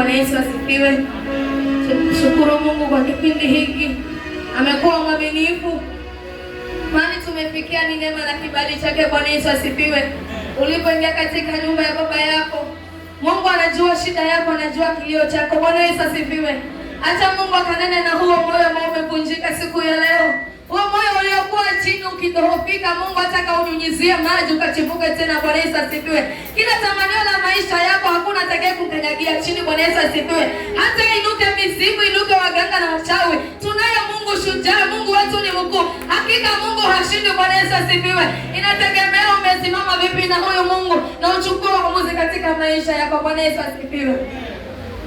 Bwana Yesu asifiwe. Shukuru Mungu kwa kipindi hiki. Amekuwa mwaminifu. Maana tumefikia ni neema na kibali chake. Bwana Yesu asifiwe. Ulipoingia katika nyumba ya baba yako, Mungu anajua shida yako, anajua kilio chako. Bwana Yesu asifiwe. Acha Mungu akanene na huo moyo ambao umevunjika siku ya leo. Huo moyo uliokuwa chini ukidhoofika, Mungu ataka unyunyizie maji ukachipuke tena. Bwana Yesu asifiwe. Kila tamanio la maisha yako hakuna atakaye kukanyagia chini. Bwana Yesu asifiwe. Hata inuke mizimu, inuke waganga na wachawi, tunaye Mungu shujaa. Mungu wetu ni mkuu. Hakika Mungu hashindi. Bwana Yesu asifiwe. Inategemea umesimama vipi na huyo Mungu na uchukue uamuzi katika maisha yako. Bwana Yesu asifiwe.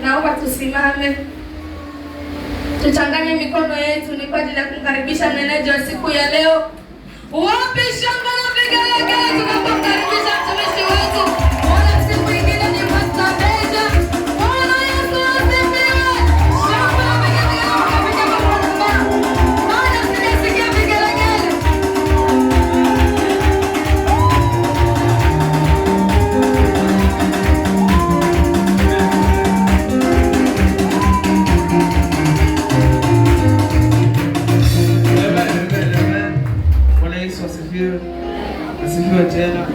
Naomba tusimame. Tuchanganye mikono yetu ni kwa ajili ya kumkaribisha meneja wa siku ya leo. Wapi shangwe na vigelegele tunapomkaribisha mtumishi wetu. Wala siku ingine ni Pastor Meja. Bwana Yesu asifiwe. Shangwe na vigelegele tunapiga makofi. Maana sijasikia vigelegele. Asifiwe tena.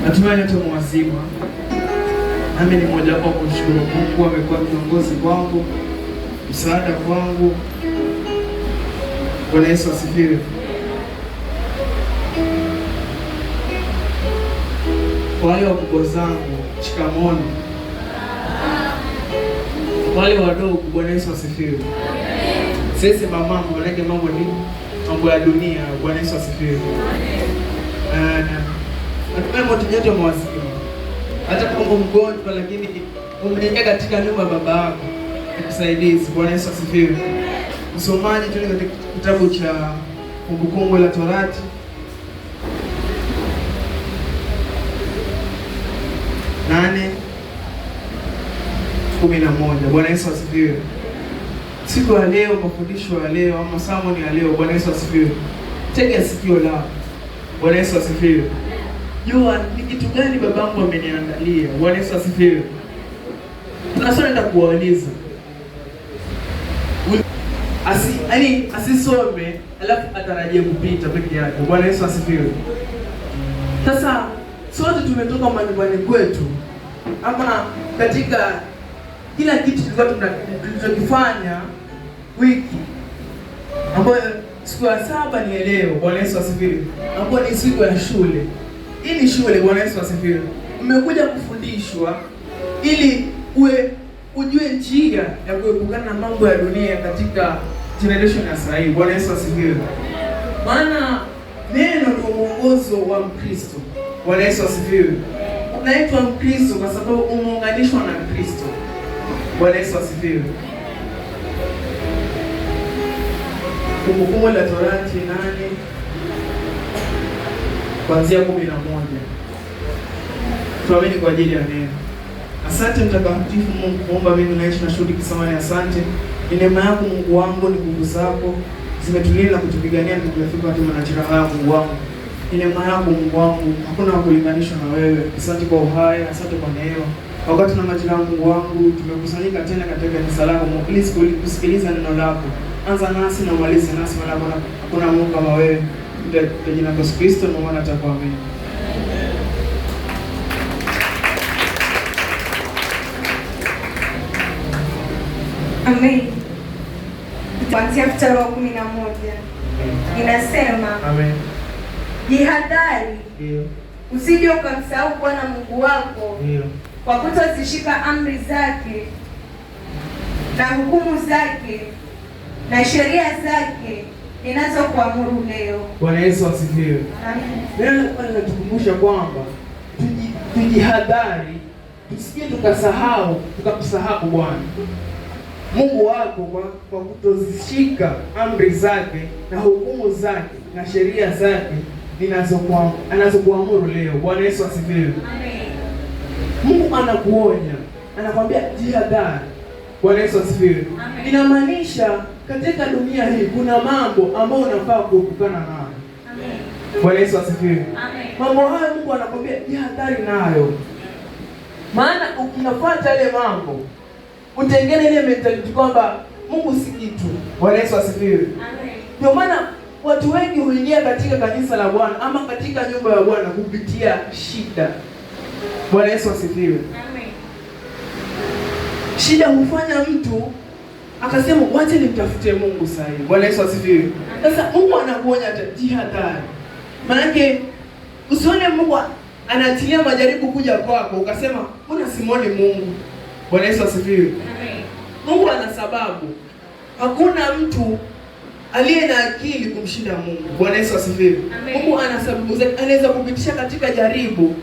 Natumai nyote mwazima. Nami ni mmoja wapo kumshukuru Mungu. Amekuwa kiongozi kwangu, msaada kwangu. Bwana Yesu asifiwe. Wale wakubwa zangu, shikamoni. Wale wadogo, Bwana Yesu asifiwe. Sisi mama, manake mambo ni mambo ya dunia. Bwana Yesu asifiwe. Natumai moto nyote mwazima. Hata kama mgonjwa lakini umeingia katika nyumba ya baba yako, nikusaidizi. Bwana Yesu asifiwe. Msomaji tu katika kitabu cha Kumbukumbu la Torati 8:11. Bwana Yesu asifiwe. Siku ya leo, mafundisho ya leo ama sermon ya leo, Bwana Yesu asifiwe. Tega sikio lako. Bwana Yesu asifiwe. Jua ni kitu gani babangu ameniandalia. Bwana Yesu asifiwe. Tunasonda kuwauliza. Asisome alafu atarajie kupita peke yake. Bwana Yesu asifiwe. Sasa sote tumetoka manyumbani kwetu ama katika kila kitu tulichokifanya wiki ambayo siku ya 7 ni leo. Bwana Yesu asifiwe. Ambayo ni siku ya shule. Hii ni shule. Bwana Yesu asifiwe. Umekuja kufundishwa ili ujue njia ya kuepukana na mambo ya dunia katika generation ya sasa hivi. Bwana Yesu asifiwe. Maana neno ni mwongozo wa Mkristo. Bwana Yesu asifiwe. Unaitwa Mkristo kwa sababu umeunganishwa na Kristo. Bwana Yesu asifiwe. Kumbukumbu la Torati 8 kuanzia 11. Tuamini kwa ajili ya neno. Asante mtakatifu Mungu kuomba mimi naishi na shuhudi kisamani. Asante. Ni neema yako Mungu wangu, ni nguvu zako zimetulinda na kutupigania na kutufika hatima na jina lako Mungu wangu. Ni neema yako Mungu wangu, hakuna wa kulinganishwa na wewe. Asante kwa uhai, asante kwa neema. Wakati na majina Mungu wangu tumekusanyika tena katika kanisa lako Mungu, please kusikiliza neno lako. Anza nasi na maliza nasi, maana hakuna Mungu kama wewe. Kwa jina la Yesu Kristo na maana tutakuamini. Amen. Kuanzia mstari wa 11. Inasema, Amen. Jihadhari. Ndio. Usije ukamsahau Bwana Mungu wako. Ndio. Kwa kutozishika amri zake na hukumu zake na sheria zake ninazokuamuru leo. Bwana Yesu asifiwe. Amen. Neno linatukumbusha kwamba tujihadhari, tusije tukamsahau Bwana Mungu wako kwa kutozishika amri zake na hukumu zake na sheria zake anazokuamuru leo. Bwana Yesu asifiwe. Amen. Mungu anakuonya, anakwambia jihadhari. Bwana Yesu asifiwe. Inamaanisha katika dunia hii kuna mambo ambayo unafaa kuepukana nayo. Amen. Bwana Yesu asifiwe. Amen. Mambo hayo Mungu anakwambia jihadhari nayo. Maana ukiyafuata yale mambo, utengene ile mentality kwamba Mungu si kitu. Bwana Yesu asifiwe. Amen. Ndio maana watu wengi huingia katika kanisa la Bwana ama katika nyumba ya Bwana kupitia shida. Bwana Yesu asifiwe. Amen. Shida hufanya mtu akasema wacha nimtafute Mungu sasa hivi. Bwana Yesu asifiwe. Sasa Mungu anakuonya jihadhari. Maana usione Mungu anatilia majaribu kuja kwako ukasema mbona simuoni Mungu. Bwana Yesu asifiwe. Amen. Mungu ana sababu. Hakuna mtu aliye na akili kumshinda Mungu. Bwana Yesu asifiwe. Mungu ana sababu zake, anaweza kupitisha katika jaribu.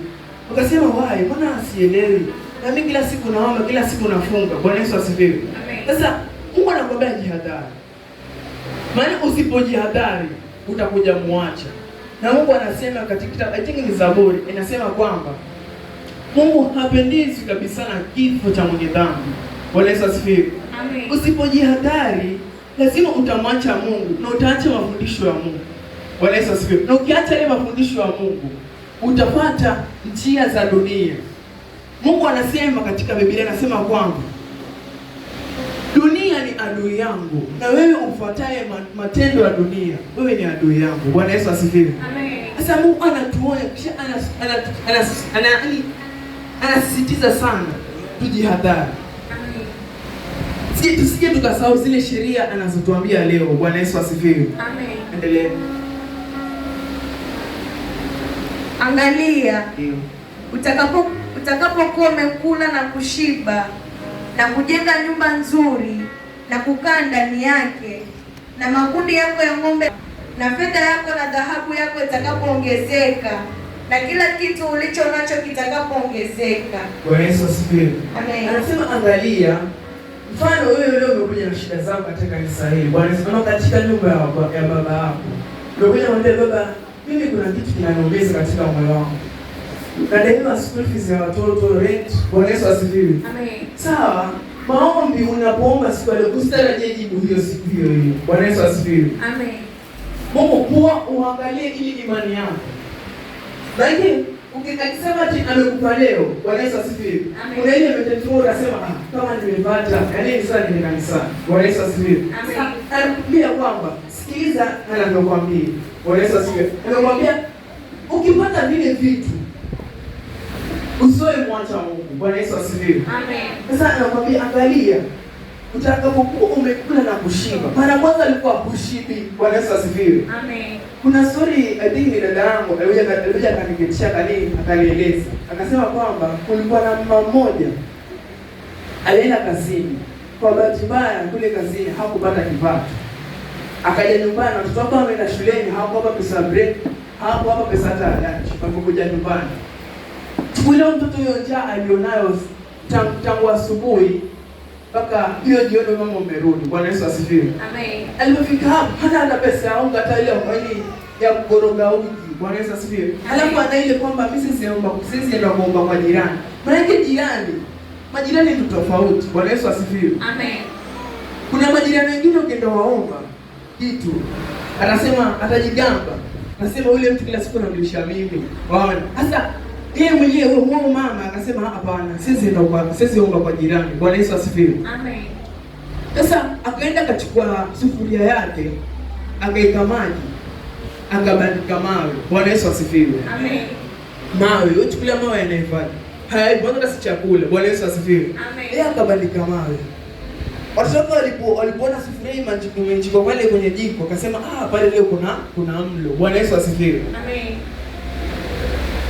Ukasema wai, mbona asielewi? Na mimi kila siku naomba, kila siku nafunga. Bwana Yesu asifiwe. Sasa Mungu anakuambia jihadhari. Maana usipojihadhari utakuja muacha. Na Mungu anasema katika kitabu, I think ni Zaburi, inasema kwamba Mungu hapendezi kabisa na kifo cha mwenye dhambi. Bwana Yesu asifiwe. Amen. Usipojihadhari lazima utamwacha Mungu na utaacha mafundisho ya Mungu. Bwana Yesu asifiwe. Na ukiacha ile mafundisho ya Mungu, utapata njia za dunia. Mungu anasema katika Biblia, anasema kwamba dunia ni adui yangu, na wewe ufuataye matendo ya dunia, wewe ni adui yangu. Bwana Yesu asifiwe. Amen. Sasa Mungu anatuonya, kisha anasisitiza sana tujihadhari. Tusije tukasahau zile sheria anazotuambia leo. Bwana Yesu asifiwe. Amen. Endelea. Angalia, utakapokuwa umekula na kushiba na kujenga nyumba nzuri na kukaa ndani yake, na makundi yako ya ng'ombe na fedha yako na dhahabu yako itakapoongezeka, na kila kitu ulicho nacho kitakapoongezeka. Bwana Yesu asifiwe. Amen. Anasema angalia, mfano wewe leo umekuja na shida zako katika kanisa hili. Bwana Yesu, kama katika nyumba ya baba yako. Umekuja kumwambia baba, mimi kuna kitu kinaniongeza katika moyo wangu. Nadaiwa school fees ya watoto, rent. Bwana Yesu asifiwe. Amen. Sawa, maombi unapoomba siku leo usitarajie jibu hiyo siku hiyo hiyo. Bwana Yesu asifiwe. Amen. Mungu kuwa uangalie ili imani yako. Lakini ukisema ati amekupa leo, Bwana Yesu asifiwe. Kuna ile mtetemo unasema kama nimepata, yaani sasa ni kanisa. Bwana Yesu asifiwe. Amen. Anakuambia kwamba sikiliza anakuambia. Bwana Yesu asifiwe. Anakuambia ukipata vile vitu usiwe mwacha Mungu. Bwana Yesu asifiwe. Amen. Sasa anakuambia angalia, utakapokuwa umekula na kushiba. Mara kwanza alikuwa kushibi. Bwana Yesu asifiwe. Amen. Kuna story I think ni dada yangu alikuja akaniketisha akanieleza. Akasema kwamba kulikuwa na mama mmoja alienda kazini. Kwa bahati mbaya kule kazini hakupata kipato. Akaja nyumbani, watoto wake wameenda shuleni, hawakupata pesa break, hawakupata pesa hata lunch. Akakuja nyumbani. Ule mtoto huyo njaa alionayo tangu asubuhi mpaka hiyo jioni mama umerudi. Bwana Yesu asifiwe. Amen. Alipofika hapo hana pesa ya unga hata ile ya kukoroga uji. Bwana Yesu asifiwe. Alafu ana ile kwamba mimi sisi ndio kuomba kwa jirani. Maana majirani ni tofauti. Bwana Yesu asifiwe. Amen. Kuna majirani wengine ukienda waomba kitu anasema atajigamba. Anasema yule mtu kila siku anamlisha mimi. Waona? Sasa yeye mwenyewe huyo mama akasema hapana, sisi omba kwa jirani. Bwana Yesu asifiwe. Amen. Sasa akaenda akachukua sufuria yake, akaika maji, akabandika mawe. Bwana Yesu asifiwe. Amen. Mawe, uchukulia mawe yanahifadhi. Hai, bwana si chakula. Bwana Yesu asifiwe. Amen. Yeye akabandika mawe. Watoto walipoona sufuria imejiko pale kwenye jiko, akasema pale leo kuna mlo. Bwana Yesu asifiwe. Amen.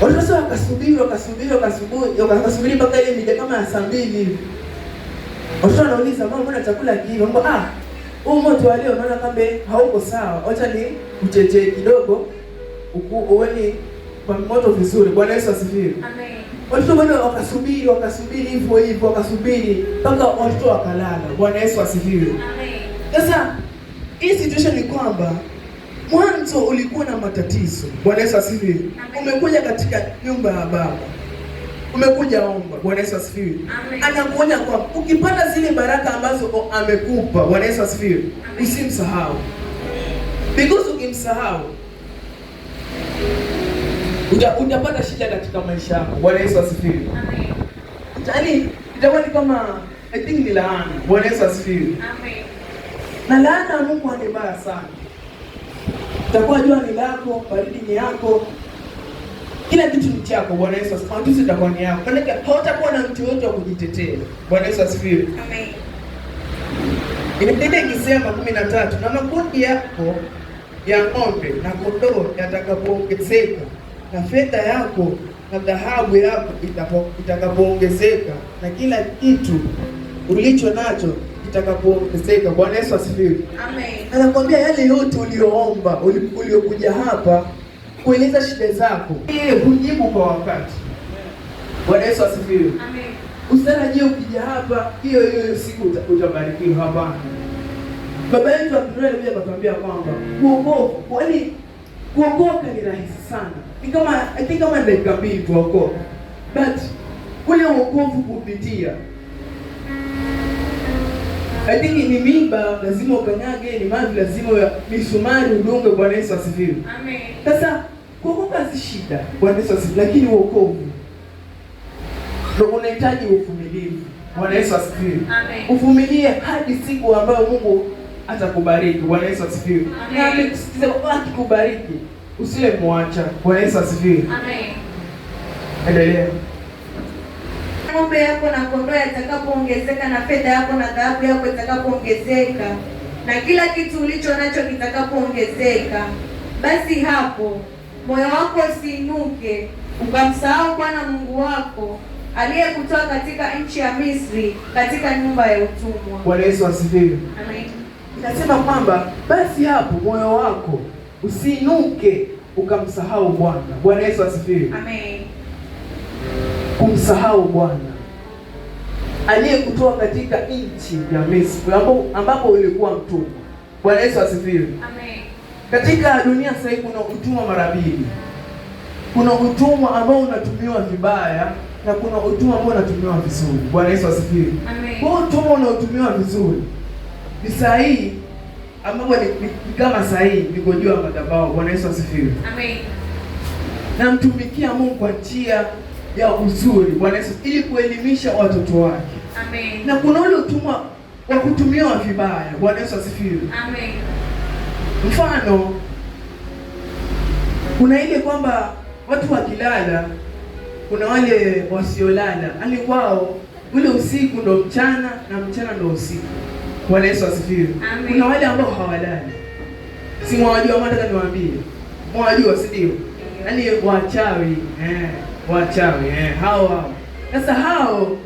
Watoto wakasubiri mpaka ile mida kama ya saa 2 hivi. Watoto wanauliza mama, mbona chakula kiiva? Mbona huu moto wa leo naona kama hauko sawa. Acha ni ucheche kidogo uweni kwa moto vizuri. Bwana Yesu asifiwe. Amen. Watoto bado wakasubiri hivyo wakasubiri mpaka watoto wakalala. Bwana Yesu asifiwe. Amen. Sasa hii situation ni kwamba mwanzo ulikuwa na matatizo. Bwana Yesu asifiwe. Umekuja katika nyumba ya baba, umekuja omba. Bwana Yesu asifiwe. Anakuonya kwamba ukipata zile baraka ambazo amekupa, Bwana Yesu asifiwe, usimsahau. Because ukimsahau utapata shida katika maisha yako. Bwana Yesu asifiwe. yaani itakuwa ni kama I think ni laana. Bwana Yesu asifiwe. Amen. Na laana ya Mungu ni mbaya sana. Itakuwa jua ni lako, baridi ni yako. Kila kitu ni chako. Bwana Yesu asifiwe. Matusi itakuwa ni yako. Maana hautakuwa na mtu yote wa kujitetea. Bwana Yesu asifiwe. Amen. Inabidi ikisema 13 na makundi yako ya ng'ombe na kondoo yatakapoongezeka na fedha yako na dhahabu yako itakapoongezeka na kila kitu ulicho nacho kitakapoongezeka. Bwana Yesu asifiwe. Amen. Anakuambia yale yote ulioomba, uliokuja hapa kueleza shida zako, hujibu kwa wakati. Bwana Yesu asifiwe. Amen. Usitarajie ukija hapa hiyo siku utabarikiwa. Hapana. Baba yetu Abdullah pia akatuambia kwamba kuokoka ni rahisi sana. Ni kama I think kama dakika 2 tuokoka. But ule wokovu kupitia I think ni mimba lazima ukanyage, ni mavi lazima misumari udunge. Bwana Yesu asifiwe. Amen. Sasa kuokoka si shida. Bwana Yesu asifiwe. Lakini wokovu ndio unahitaji uvumilivu. Bwana Yesu asifiwe. Amen. Uvumilie hadi siku ambayo Mungu atakubariki. Bwana Yesu asifiwe. Na amekusikiza akikubariki usiwe mwacha. Bwana Yesu asifiwe. Amen. Endelea. Ng'ombe yako na kondoo yatakapoongezeka na fedha yako na dhahabu yako itakapoongezeka na kila kitu ulicho nacho kitakapoongezeka, basi hapo moyo wako usiinuke ukamsahau Bwana Mungu wako aliyekutoa katika nchi ya Misri, katika nyumba ya utumwa. Bwana Yesu asifiwe. Amen. Nasema kwamba basi hapo moyo wako usiinuke ukamsahau Bwana. Bwana Yesu asifiwe. Amen. Kumsahau Bwana aliyekutoa katika nchi ya Misri ambapo ulikuwa mtumwa. Bwana Yesu asifiwe. Amen. Katika dunia sasa hivi kuna utumwa mara mbili. Kuna utumwa ambao unatumiwa vibaya na kuna utumwa ambao unatumiwa vizuri. Bwana Yesu asifiwe. Amen. Kwa utumwa unaotumiwa vizuri ni sahihi, ambapo ni kama sahihi niko juu ya madhabahu. Bwana Yesu asifiwe. Amen. Na mtumikia Mungu kwa njia ya uzuri. Bwana Yesu, ili kuelimisha watoto wake. Amen. Na kuna ule utumwa wa kutumiwa vibaya. Bwana Yesu asifiwe. Amen. Mfano, kuna ile kwamba watu wakilala, kuna wale wasiolala, yani wao ule usiku ndo mchana na mchana ndo usiku. Bwana Yesu asifiwe. Amen. Kuna wale ambao hawalali. Si mwajua, nataka niwaambie. Mwajua, si ndio? Yaani wachawi, wachawi, hao. Sasa hao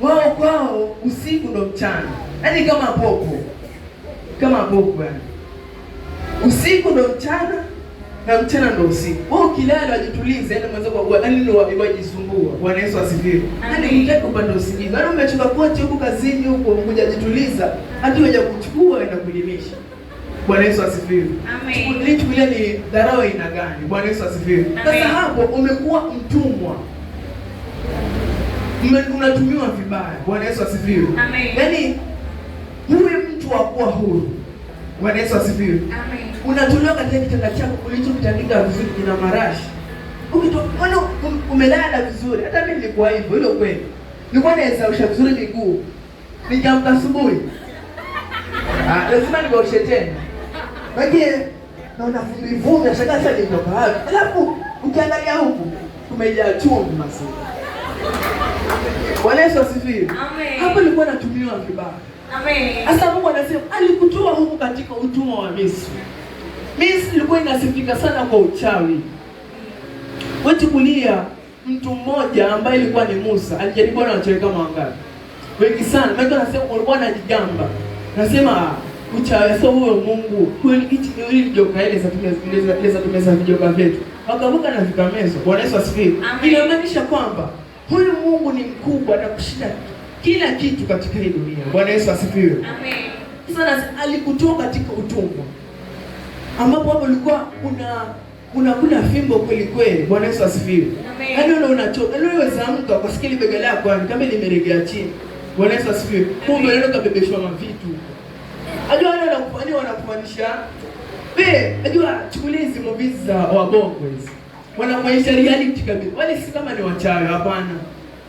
wao kwao usiku ndo mchana. Yaani kama popo. Kama popo yani. Usiku ndo mchana na mchana ndo usiku. Wao kilala wajitulize, yani mwanzo kwa yani ndio wajisumbua. Bwana Yesu asifiwe. Yaani mtaka kupanda usingizi. Yaani umechoka kote huko kazini huko, ngoja jituliza, hadi waje kuchukua na kulimisha. Bwana Yesu asifiwe. Amen. Chukulia ni dharau ina gani? Bwana Yesu asifiwe. Sasa hapo umekuwa mtumwa. Unatumiwa vibaya. Bwana Yesu asifiwe. Amen. Yaani huyu mtu wa kuwa huru. Bwana Yesu asifiwe. Amen. Unatolewa katika kitanda chako ulichokitandika vizuri, kina marashi. Ukitoka umelala vizuri. Hata mimi nilikuwa hivyo, hilo kweli. Nilikuwa naezausha vizuri miguu. Nikiamka asubuhi, lazima nioshe tena. Baadaye naona vumbi nashangaa sasa nitoka wapi. Alafu ukiangalia huku tumejaa chumvi masi. Bwana Yesu asifiwe. Amen. Hapo nilikuwa natumiwa vibaya. Amen. Sasa Mungu anasema alikutoa huku katika utumwa wa Misri. Misri ilikuwa inasifika sana kwa uchawi. Wewe kulia mtu mmoja ambaye ilikuwa ni Musa, alijaribu na wachawi kama wangapi? Wengi sana. Mungu anasema ulikuwa unajigamba. Nasema uchawi sio huyo Mungu. Kweli ili joka ile za tumeza vijoka vyetu. Wakavuka na vikameza. Bwana Yesu asifiwe. Inamaanisha kwamba huyu Mungu ni mkubwa na kushinda kila kitu katika hii dunia. Bwana Yesu asifiwe. Amen. Sasa alikutoa katika utumwa ambapo hapo ulikuwa unakula fimbo kweli kweli. Bwana Yesu asifiwe. Amen. Yaani unachoka, yaani unaweza amka ukasikia bega lako kama limeregea chini. Bwana Yesu asifiwe. Kumbe unaenda kubebeshwa mavitu. Ajua wale wanakufanisha. Ajua chukulia hizi movies za wabongo hizi. Wanakuonyesha reality kabisa. Wale si kama ni wachawi, hapana.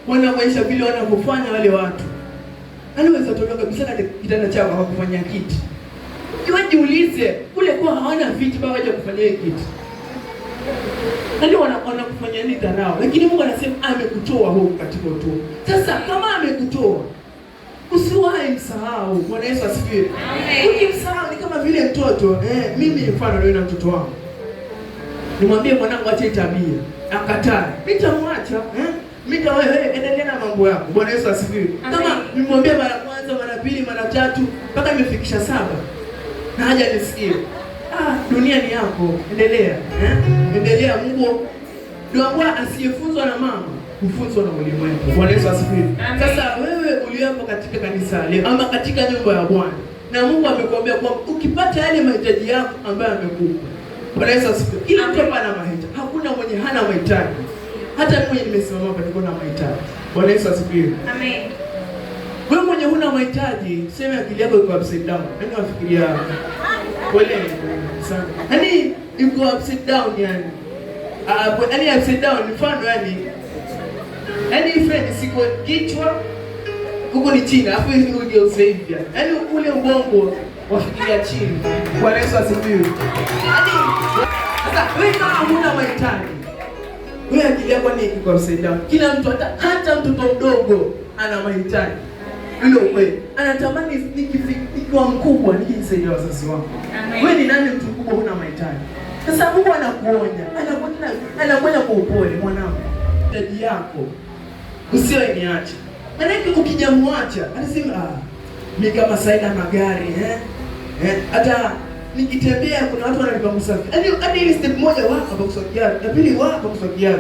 wanaonyesha vile wanavyofanya wale watu. Anaweza toka kabisa na kitanda chao hawakufanyia kiti. Jiulize, kule kwa hawana viti bado waje kufanyia kiti. Ndio wanakufanyia nini dharau? Lakini Mungu anasema amekutoa huko katika utumwa. Sasa kama amekutoa, usiwahi msahau. Bwana Yesu asifiwe. Ukimsahau ni kama vile mtoto, mimi mfano leo na mtoto wangu. Nimwambie mwanangu ache tabia, akatae. Nitamwacha, wewe endelea na mambo yako. Bwana Yesu asifiwe. Kama nimwambie mara kwanza, mara pili, mara tatu mpaka nimefikisha 7 na haja nisikie. Dunia ni yako, endelea. Endelea. Mungu ndio asiyefunzwa na mama, kufunzwa na ulimwengu. Bwana Yesu asifiwe. Sasa wewe uliapo katika kanisa leo ama katika nyumba ya Bwana, na Mungu amekuambia kwamba ukipata yale mahitaji yako ambayo amekupa. Bwana Yesu asifiwe. Kila mtu ana mahitaji. Hakuna mwenye hana mahitaji. Hata mimi nimesimama hapa niko na mahitaji. Bwana Yesu asifiwe. Amen. Wewe mwenye huna mahitaji, sema akili yako iko upside down. Yaani unafikiria kweli sana. Yaani iko upside down yani. Yaani upside down mfano yaani friend siko kichwa huko ni chini, afu hivi ndio usaidia. Yaani ule ubongo wafikiria chini. Bwana Yesu asifiwe. Yaani sasa wewe kama huna mahitaji, wewe akili yako ni iko upside down. Kila mtu hata mtoto mdogo ana mahitaji. Ile wewe anatamani nikiwa mkubwa nikisaidia wazazi wangu. Wewe ni nani mtu mkubwa huna mahitaji? Sasa Mungu anakuonya, anakuonya kwa upole, mwanangu. Mahitaji yako usiwe niache. Maana ukijamwacha anasema mimi kama saina magari hata nikitembea kuna watu wananipa msafi. Hadi ile step moja wako kwa kusogea, na pili wako kusogea.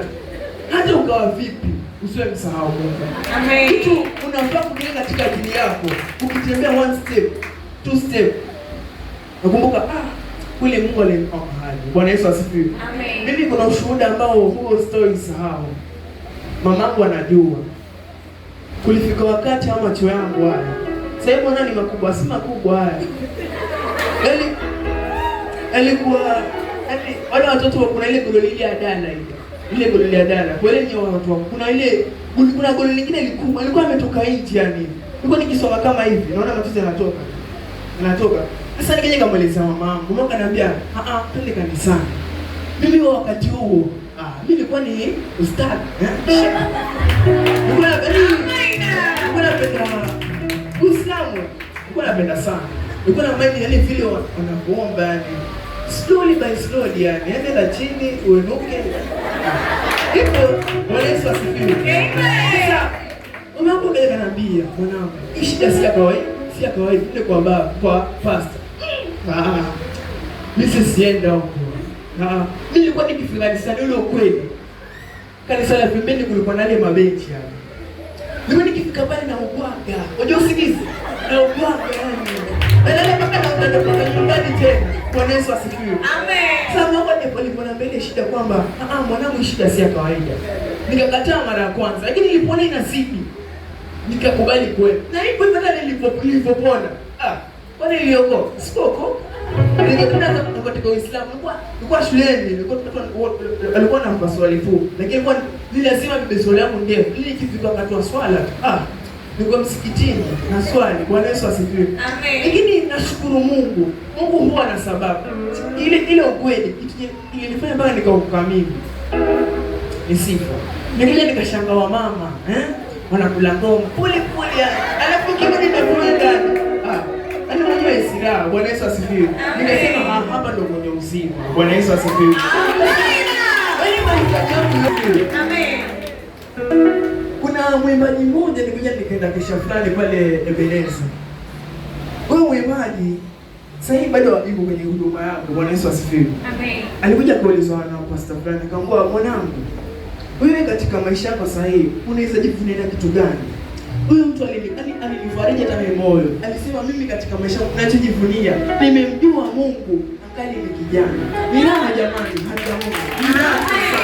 Hata ukawa vipi usiwe msahau Mungu. Amen. Kitu unafaa kujenga katika akili yako. Ukitembea 1 step, 2 step. Nakumbuka kule Mungu alimpa mahali. Bwana Yesu asifiwe. Amen. Mimi kuna ushuhuda ambao huo story sahau. Mamangu anajua. Kulifika wakati ama macho yangu haya. Sasa mbona ni makubwa, si makubwa haya. Alikuwa wale watoto kuna ile gololi ya dana hiyo. Ile gololi ya dana. Kwa ile ni watu wangu. Kuna gololi nyingine ilikuwa alikuwa ametoka nje yani. Nilikuwa nikisoma kama hivi. Naona machozi yanatoka. Sasa nikaje kamweleza mamangu. Mama kaniambia, twende kanisani. Mimi wakati huo, mimi nilikuwa ni ustad. Nilikuwa napenda Uislamu. Nilikuwa napenda sana. Nilikuwa na maana yani vile wanakuomba yani slowly by slowly yani. Nenda chini uenuke. Hivyo Bwana Yesu asifiwe. Amen. Mama yangu akaniambia, mwanangu, shida si ya kawaida, ndio kwa pastor. Mimi sienda huko. Mimi nilikuwa nikifika kanisani ule ukweli. Kanisa la pembeni kulikuwa na ile mabenchi hapo. Nilikuwa nikifika pale na ubwaga. Unajua usikizi? Na ubwaga yani. Mpaka na nyumbani tena. Bwana Yesu asifiwe. Amen. Sasa mama alipoona mbele shida kwamba mwanangu shida si ya kawaida. Nikakataa mara ya kwanza, lakini nilipoona inazidi nikakubali kweli. Na hivyo hata nilipopona. Kwani nilioko? Sikoko. Nilikuwa katika Uislamu, nilikuwa shuleni, alikuwa na maswali tu. Lakini kwa ni lazima bibi swali yangu ndefu. Ili ikifika wakati wa swala, nilikuwa msikitini na swali. Bwana Yesu asifiwe. Amen. Lakini nashukuru Mungu. Mungu huwa na sababu. Ile ukweli ilinifanya mpaka nikaukamili. Ni sifa. Nilikuja nikashangaa wa mama, wanakula ngoma pole yani. Alafu kibodi nimekula ndani. Anajua isira. Bwana Yesu asifiwe. Nikasema hapa ndo kwenye uzima. Bwana Yesu asifiwe. Amen. Kuna mwimbaji mmoja nikuja nikaenda kesha fulani pale Ebeneza. Huyo mwimbaji sasa bado yuko kwenye huduma yangu. Bwana Yesu asifiwe. Amen. Alikuja kuulizwa na pastor fulani, akamwambia mwanangu, wewe katika maisha yako sasa hivi unaweza jivunia kitu gani? Huyo mtu alinifariji hata mimi moyo. Alisema mimi katika maisha yangu ninachojivunia, nimemjua Mungu akali ni kijana. Ni nani jamani? Hata Mungu. Ni nani sasa?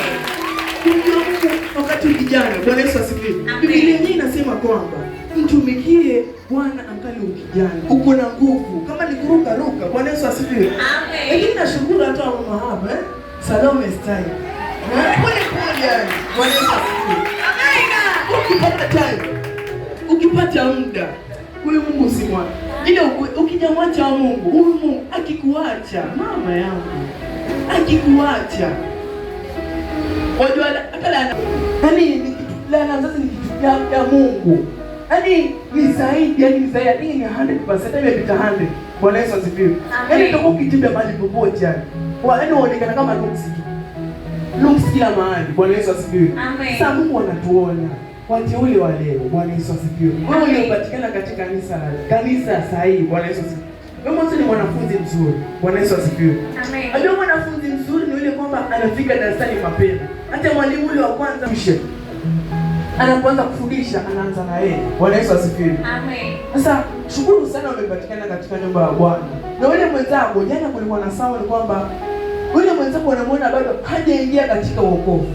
Kumjua Mungu wakati kijana. Bwana Yesu asifiwe. Biblia yenyewe inasema kwamba mtumikie Bwana angali ukijana. Uko na nguvu. Kama ni kuruka ruka. Bwana Yesu asifiwe. Amen. Lakini nashukuru hata mama hapa Salome style. Pole yani. Bwana Yesu asifiwe. Amen. ukipata time, ukipata muda, huyu Mungu usimwache. Ile ukijamwacha wa Mungu, huyu Mungu akikuacha, mama yangu, akikuacha, wajua hata yaani ni kitu fulani, sasa ni kitu ya Mungu. Yaani ni zaidi, yaani ni zaidi, ni 100%, imepita 100. Bwana Yesu asifiwe. Yaani utakuwa ukitembea mahali popote yani. Yaani unaonekana kama nuksi tu. Nuksi kila mahali. Bwana Yesu asifiwe. Amen. Sasa Mungu anatuona. Wateule wa leo. Bwana Yesu asifiwe. Wewe unapatikana katika kanisa sahihi. Bwana Yesu asifiwe. Wewe ni mwanafunzi mzuri. Bwana Yesu asifiwe. Amen. Unajua mwanafunzi mzuri ni yule kwamba anafika darasani mapema. Hata mwalimu yule wa kwanza anapoanza kufundisha anaanza na yeye. Bwana Yesu asifiwe. Amen. Sasa shukuru sana umepatikana katika nyumba ya Bwana. Na yule mwenzako jana kulikuwa na sawa ni kwamba yule mwenzako unamwona bado hajaingia katika wokovu.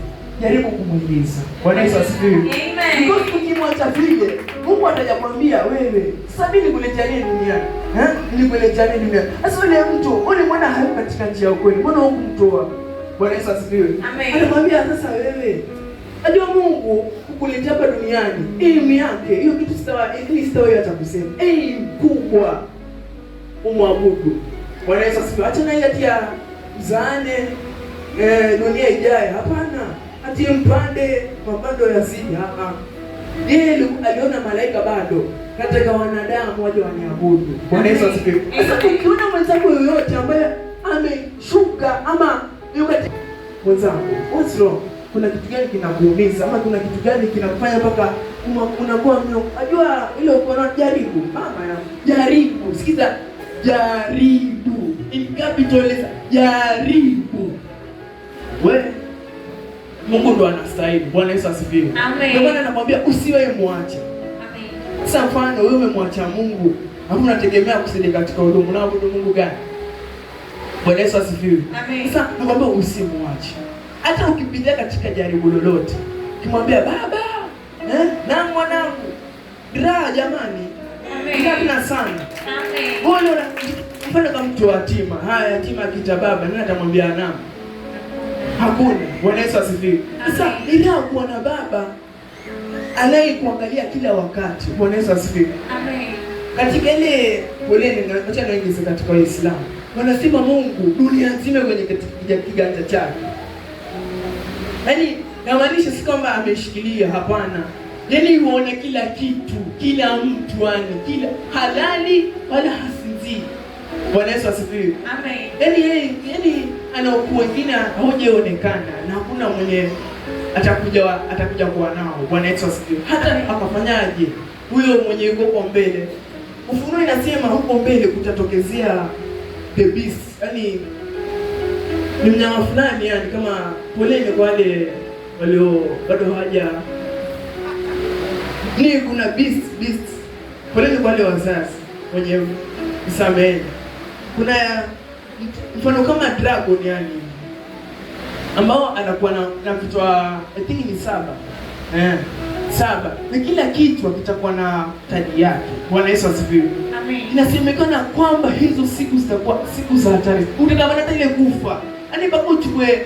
Jaribu kumuingiza. Bwana Yesu asifiwe. Amen. Because ukimwacha vile, Mungu atakwambia wewe, sasa mimi nikuletea nini duniani? Nikuletea nini duniani? Sasa yule mtu, ulimwona hayuko katika njia ya kweli. Mbona hukumtoa? Bwana Yesu asifiwe. Amen. Anamwambia sasa wewe, ajua Mungu kukuletea hapa duniani, elimu yake, hiyo kitu sitawahi hata kusema. Elimu kubwa umwabudu. Bwana Yesu asifiwe. Acha na ile tia mzaane dunia ijaye. Hapana. Ati mpande mapando ya zidi. Yeye aliona malaika bado katika wanadamu waje waniabudu. Bwana Yesu asifiwe. Sasa ukiona mwenzako yoyote ambaye ameshuka ama yuko katika mwenzako, what's wrong? Kuna kitu gani kinakuumiza ama kuna kitu gani kinakufanya mpaka unakuwa unajua ile uko na jaribu. Mama yangu, jaribu. Sikiza, jaribu. In capital letter, jaribu. Wewe Mungu ndo anastahili. Bwana Yesu asifiwe. Amen. Ndio maana anakuambia usiwe muache. Amen. Sasa mfano wewe umemwacha Mungu, hapo unategemea kusaidia katika huduma. Unaabudu Mungu gani? Bwana Yesu asifiwe. Amen. Sasa nakwambia usimwache. Hata ukipitia katika jaribu lolote, ukimwambia baba, na mwanangu, dra jamani. Amen. Ndio sana. Amen. Bwana mfano kama mtu yatima, haya yatima kita baba, nani atamwambia na? Hakuna. Bwana Yesu asifiwe. Sasa ila kuwa na baba anayekuangalia kila wakati. Bwana Yesu asifiwe. Amen. Katika ile poleni na acha naingiza katika Uislamu. Wanasema Mungu dunia nzima kwenye kiganja chake. Yaani namaanisha si kwamba ameshikilia, hapana. Yaani uone kila kitu, kila mtu yani, kila halali wala hasinzii. Bwana Yesu asifiwe. Amen. Yaani ana ukuu wengine haujaonekana na hakuna mwenye atakuja kuwa nao. Bwana Yesu asifiwe. Hata akafanyaje huyo mwenye yuko kwa mbele. Ufunuo inasema huko mbele kutatokezea the beast. Yaani ni mnyama fulani yani kama poleni kwa wale walio bado hawaja kuna beast. Poleni kwa wale wazazi wenye msamehe. Kuna mfano kama dragon yani ambao anakuwa na kichwa I think ni 7. 7. Na kila kichwa kitakuwa na taji yake. Bwana Yesu asifiwe. Amen. Inasemekana kwamba hizo siku zitakuwa siku za hatari. Utatamani hata ile kufa. Yaani mpaka uchukue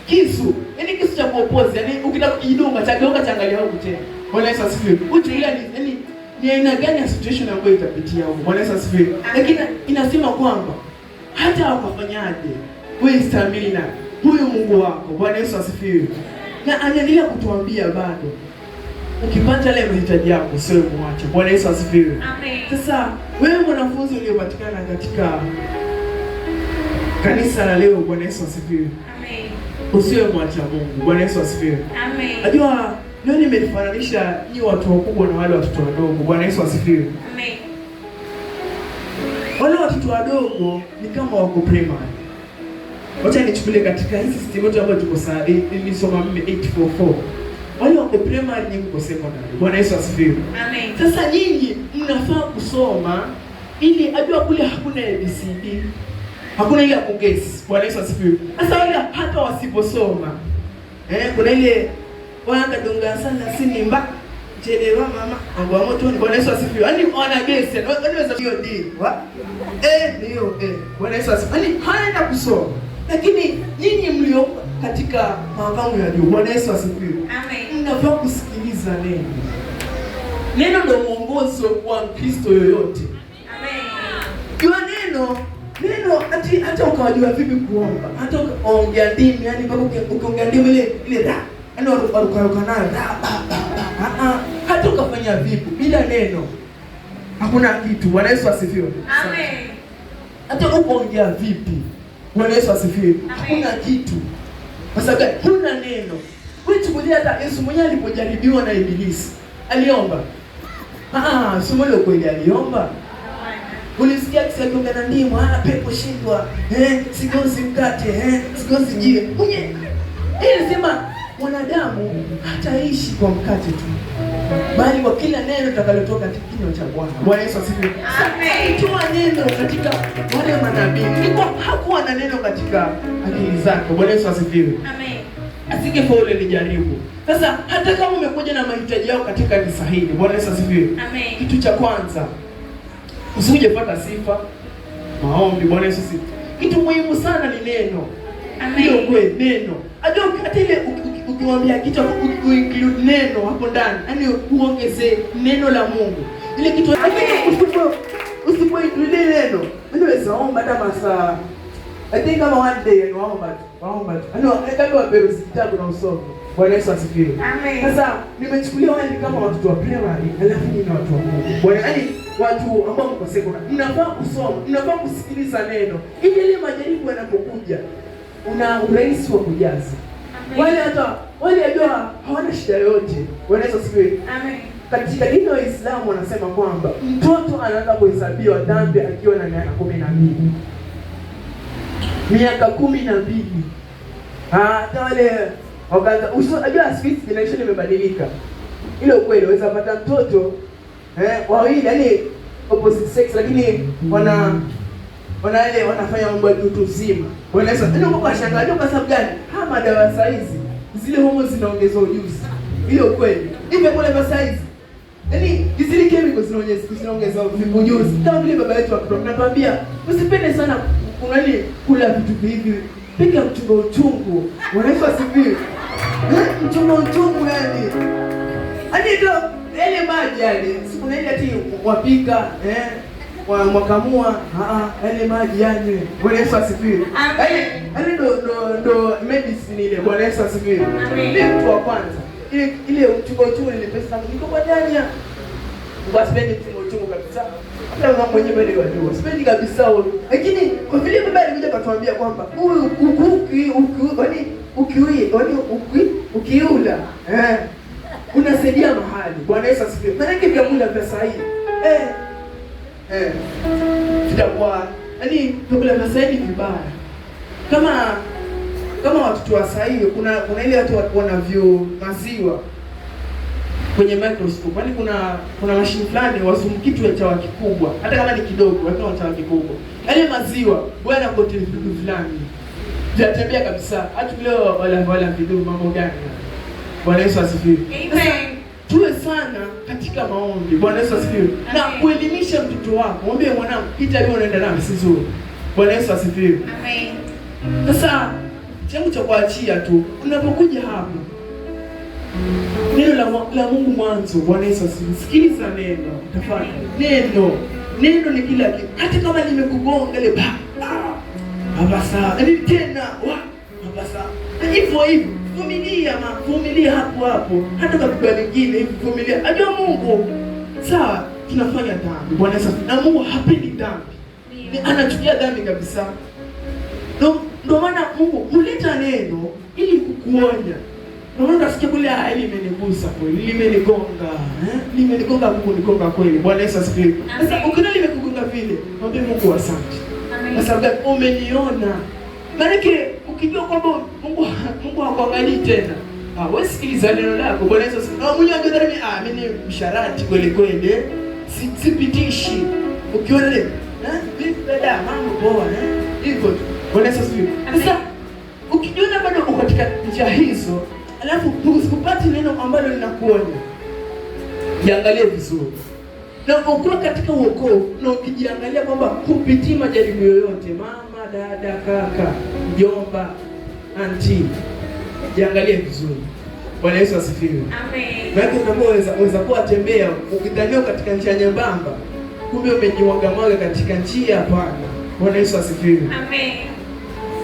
kisu. Yaani kisu cha kuopoza. Yaani ukitaka kujidunga chaangalia huko tena. Bwana Yesu asifiwe. Uchulia yaani ni aina gani ya situation ambayo itapitia huko. Bwana Yesu asifiwe. Lakini inasema kwamba hata wakafanyaje wewe stamina na huyu Mungu wako. Bwana Yesu asifiwe. Na anaendelea kutuambia bado ukipata ile mahitaji yako sio muache. Bwana Yesu asifiwe. Amen. Sasa wewe mwanafunzi uliopatikana katika kanisa la leo, Bwana Yesu asifiwe. Amen. Usiwe mwacha Mungu. Bwana Yesu asifiwe. Amen. Najua leo nimefananisha ni watu wakubwa na wale watoto wadogo. Bwana Yesu asifiwe. Amen. Wale watoto wadogo ni kama wako primary. Wacha nichukulie katika hii system yote ambayo tuko sasa nilisoma mimi 844. Wale wako primary ni mko secondary. Bwana Yesu asifiwe. Amen. Sasa nyinyi mnafaa kusoma ili ajua kule hakuna ABCD. Hakuna ile kugesi. Bwana Yesu asifiwe. Sasa wale hata wasiposoma kuna ile wanga donga sana sinimba chelewa mama ngwa moto. Bwana Yesu asifiwe. Yaani wana gesi. Wanaweza hiyo D. Ndio Bwana Yesu asifiwe. Yaani haenda kusoma. Lakini nyinyi mlio katika makango ya juu. Bwana Yesu asifiwe. Amen. Mnafaa kusikiliza neno. Neno ndio mwongozo wa Mkristo yoyote. Amen. Jua neno hata ukawajua vipi kuomba, hata ukaongea ndimi, yani mpaka ukiongea ndimi ile ra, yani warukaruka nayo hata ukafanya vipi bila neno hakuna kitu. Bwana Yesu asifiwe. Amen. Hata ukaongea vipi, Bwana Yesu asifiwe, hakuna kitu. Kwa sababu huna neno. Wewe chukulia hata Yesu mwenyewe alipojaribiwa na Ibilisi, aliomba. Somo leo kweli aliomba. Ulisikia kisaikonga na ndimu, pepo shindwa, sigozi mkate, sigozi jiwe. Sema mwanadamu hataishi kwa mkate tu, bali kwa kila neno litakalotoka katika kinywa cha Bwana. Bwana Yesu asifiwe. Amen. Toa neno katika wale manabii. Nilikuwa hakuwa na neno katika akili zake. Bwana Yesu asifiwe. Amen. Asingefaulu ile jaribu. Sasa hata kama umekuja na mahitaji yako katika kanisa hili, Bwana Yesu asifiwe. Amen. Kitu cha kwanza, usijepata sifa, maombi. Bwana Yesu asifiwe. Kitu muhimu sana ni neno. Amen. Ndio kweli neno. Ajua hata ile ukimwambia kitu include neno hapo ndani. Yaani uongeze neno la Mungu. Ile kitu usipoinclude neno, unaweza omba hata masaa. I think kama one day waomba. Kama waperuzi kitabu na usome. Bwana Yesu asifiwe. Amen. Sasa nimechukulia wale kama watoto wa primary, alafu ni watu wa Mungu. Bwana, yaani watu ambao mko secondary, mnafaa kusoma, mnafaa kusikiliza neno. Ili ile majaribu yanapokuja, una urahisi wa kujaza. Wale ajua hawana shida yote. Bwana Yesu asifiwe. Amen. Katika dini ya Uislamu wanasema kwamba mtoto anaanza kuhesabiwa dhambi akiwa na miaka 12. Miaka 12. Hata wale wakaanza unajua speech generation imebadilika. Ile ukweli unaweza pata mtoto wawili yani opposite sex, lakini wanafanya mambo ya utu uzima. Wanaweza ndio kwa shangazo. Kwa sababu gani? Madawa saizi zile homo zinaongeza ujuzi. Ile ukweli. Hivi kwa saizi yaani zile chemicals zinaongeza ujuzi. Kama vile baba yetu anatuambia usipende sana kula vitu hivi. Pika uchungu. Wanaweza sipi. Uchungu yani. Hadi ndio ile maji yani. Siku ile ati wapika mwakamua ile maji yani. Bwana Yesu asifiwe. Yaani ndo medicine ile. Bwana Yesu asifiwe. Ile mtu wa kwanza. Ile uchungu ile pesa niko kwa ndani ya. Usipendi uchungu kabisa. Hata kama mwenyewe bado wajua. Sipendi kabisa huyo. Lakini kwa vile baba alikuja kutuambia kwamba huyu ukiula unasaidia mahali. Bwana Yesu asifiwe. Maana yake vyakula vya sahihi. Vitakuwa yaani vyakula vya sahihi vibaya. Kama watoto wa sahihi kuna ile watu wanavyo maziwa kwenye microscope. Yaani kuna mashine fulani wazum kitu cha kikubwa. Hata kama ni kidogo, lakini cha kikubwa. Yale maziwa bwana kote vitu fulani. Vinatembea kabisa. Hata leo wala vitu mambo gani. Bwana Yesu asifiwe. Amen. Tuwe sana katika maombi. Bwana Yesu asifiwe. Na kuelimisha mtoto wako. Mwambie mwanangu, hita leo unaenda nami si nzuri. Bwana Yesu asifiwe. Amen. Sasa changu cha kuachia tu, unapokuja hapa neno la Mungu mwanzo. Bwana Yesu asifiwe. Sikiliza neno, tafadhali. Neno ni kila kitu. Hata kama nimekugonga ile hapa sawa. Yaani tena hapa sawa. Hivyo vumilia hapo. Hata kwa wengine hivi vumilia. Ajua Mungu sawa tunafanya dhambi. Bwana Yesu. Na Mungu hapendi dhambi. Ni anachukia dhambi kabisa. Ndio maana Mungu huleta neno ili kukuonya. Ndio maana nasikia kule hili imenigusa kweli, limenigonga kunigonga kweli. Bwana Yesu asifiwe. Sasa ukiona limekugonga vile, mwambie Mungu asante. Kwa sababu umeniona. Maana ukijua kwamba Mungu hakuangalii tena. Wewe sikiliza neno lako. Bwana Yesu asifiwe. Mwenyewe anadhani mimi ni msharati kweli. Sipitishi. Ukiona ile, vipi dada mambo poa hivyo tu. Bwana Yesu asifiwe. Sasa ukijiona bado uko katika njia hizo, alafu usipate neno ambalo linakuonya, jiangalie vizuri. Na ukiwa katika wokovu na ukijiangalia kwamba kupitia majaribu yoyote, mama, dada, kaka, mjomba, anti, jiangalie vizuri. Bwana Yesu asifiwe. Amen. Maana unaweza kuwa tembea ukidhania katika njia nyembamba, kumbe umejiwagamwaga katika njia pana. Bwana Yesu asifiwe. Amen.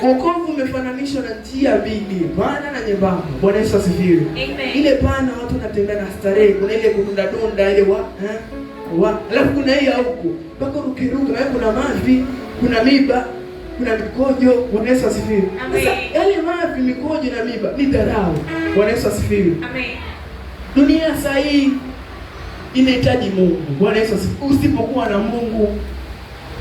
Wokovu umefananishwa na njia mbili, pana na nyembamba. Bwana Yesu asifiwe. Amen. Ile pana watu wanatembea na starehe, kuna ile kudunda ile alafu kuna hii huko mpaka ukiruka, kuna mavi, kuna miba, kuna mikojo. Bwana Yesu asifiwe. Sasa yale mavi, mikojo na miba ni dharau. Bwana Yesu asifiwe. Amen. Dunia sasa hii inahitaji Mungu. Bwana Yesu asifiwe. Usipokuwa na Mungu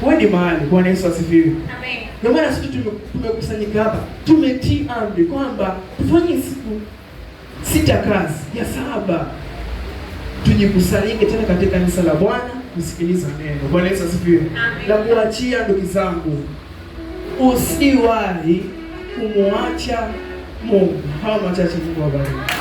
wewe ni mahali. Bwana Yesu asifiwe. Amen. Ndio maana sisi tumekusanyika hapa, tumetii amri kwamba tufanye siku 6 kazi, ya 7 tujikusanyike tena katika kanisa la Bwana kusikiliza neno. Bwana Yesu asifiwe. Na kuachia ndugu zangu, usiwahi kumwacha Mungu. Hawa machache Mungu awabariki.